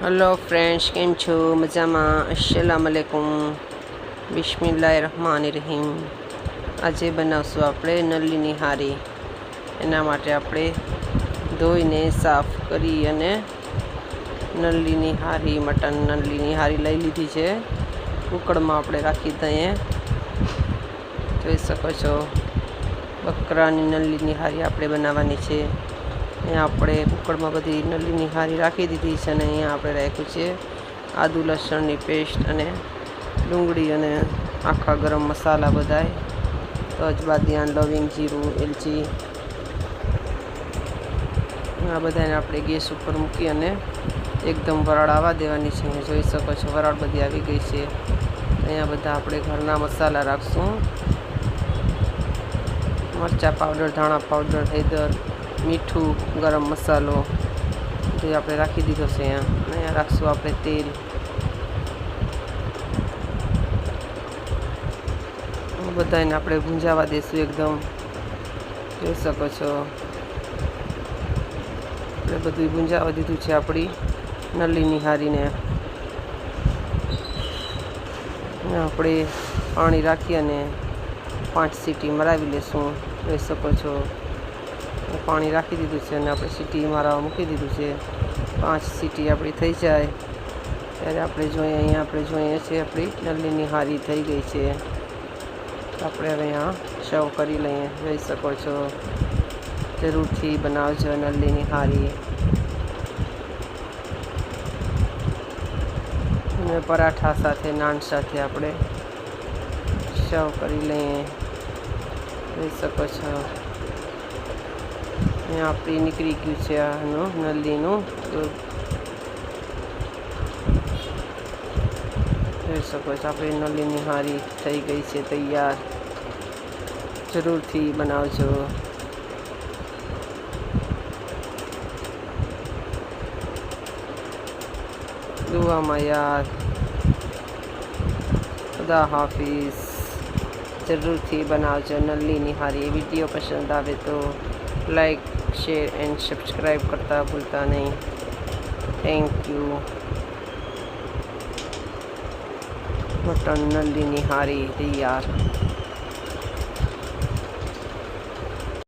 Hello friends, केम छो? मजामा? अस्सलाम वालेकुम। बिस्मिल्लाहिर्रहमानिर्रहीम। આજે બનાવશું આપણે નલ્લીની હારી। એના માટે આપણે ધોઈને સાફ કરી અને નલ્લીની હારી નલ્લીની હારી લઈ લીધી છે। કુકરમાં આપણે રાખી દઈએ। જોઈ શકો છો, બકરાની નલ્લીની હારી આપણે બનાવવાની છે। અહીંયા આપણે કુકરમાં બધી નલ્લીની હારી રાખી દીધી છે અને અહીંયા આપણે રાખ્યું છે આદુ લસણની પેસ્ટ અને ડુંગળી અને આખા ગરમ મસાલા બધાય, તજ, બાદિયાન, લવિંગ, જીરું, એલચી, આ બધાને આપણે ગેસ ઉપર મૂકી અને એકદમ વરાળ આવવા દેવાની છે। જોઈ શકો છો, વરાળ બધી આવી ગઈ છે। અહીંયા બધા આપણે ઘરના મસાલા રાખશું, મરચાં પાવડર, ધાણા પાવડર, હળદર, મીઠું, ગરમ મસાલો જે આપણે રાખી દીધો છે। અહીંયા રાખશું આપણે તેલ, બધાને આપણે ભૂંજાવા દઈશું એકદમ। જોઈ શકો છો, આપણે બધું ભૂંજાવા દીધું છે આપણી નલ્લીની હારીને। આપણે પાણી રાખી અને 5 સીટી મરાવી લેશું। જોઈ શકો છો, પાણી રાખી દીધું છે અને આપણે સીટી મારવા મૂકી દીધું છે। 5 સીટી આપણી થઈ જાય ત્યારે આપણે જોઈએ, અહીંયા આપણે જોઈએ છીએ આપણી નલ્લીની હારી થઈ ગઈ છે। આપણે હવે અહીંયા સર્વ કરી લઈએ। જોઈ શકો છો, જરૂરથી બનાવજો નલ્લીની હારી। અને પરાઠા સાથે, નાન સાથે આપણે સર્વ કરી લઈએ। જોઈ શકો છો, અહીંયા આપણી નીકળી ગયું છે આનું નલ્લીનું દૂધ। જોઈ શકો છો, આપણી નલ્લીની હારી થઈ ગઈ છે તૈયાર। જરૂરથી બનાવજો। દુઆમાં યાદ। ખુદા હાફિઝ। જરૂરથી બનાવજો નલ્લીની હારી। વિડીયો પસંદ આવે તો લાઈક, શેર એન્ડ સબસ્ક્રાઈબ કરતા ભૂલતા નહીં। Thank you. મટન નલ્લીની હારી તૈયાર।